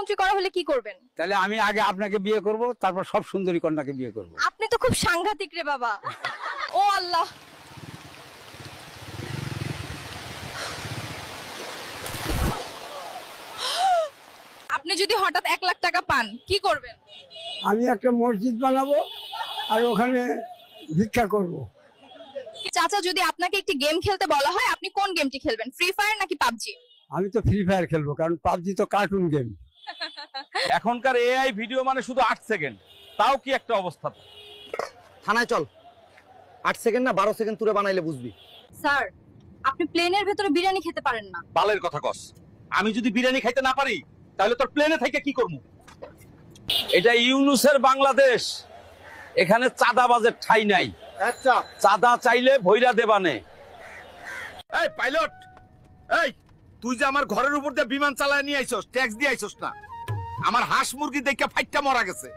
প্রধানমন্ত্রী করা হলে কি করবেন? তাহলে আমি আগে আপনাকে বিয়ে করব, তারপর সব সুন্দরী কন্যাকে বিয়ে করব। আপনি তো খুব সাংঘাতিক রে বাবা। ও আল্লাহ। আপনি যদি হঠাৎ 1 লাখ টাকা পান কি করবেন? আমি একটা মসজিদ বানাবো আর ওখানে ভিক্ষা করব। চাচা, যদি আপনাকে একটি গেম খেলতে বলা হয় আপনি কোন গেমটি খেলবেন? ফ্রি ফায়ার নাকি পাবজি? আমি তো ফ্রি ফায়ার খেলবো, কারণ পাবজি তো কার্টুন গেম। এখনকার এআই ভিডিও মানে শুধু 8 সেকেন্ড, তাও কি একটা অবস্থা। থানায় চল, 8 সেকেন্ড না 12 সেকেন্ড তুলে বানাইলে বুঝবি। স্যার, আপনি প্লেনের ভেতরে বিরিয়ানি খেতে পারেন না। বালের কথা কস। আমি যদি বিরিয়ানি খাইতে না পারি তাহলে তোর প্লেনে থেকে কি করব? এটা ইউনুসের বাংলাদেশ, এখানে চাঁদাবাজের ঠাঁই নাই। আচ্ছা, চাঁদা চাইলে ভৈরা দেবানে। এই পাইলট, এই তুই যে আমার ঘরের উপর দিয়ে বিমান চালায় নিয়ে আইছস, ট্যাক্স দিয়ে আইছস না? আমার হাঁস মুরগি দেখে ফাইটটা মরা গেছে।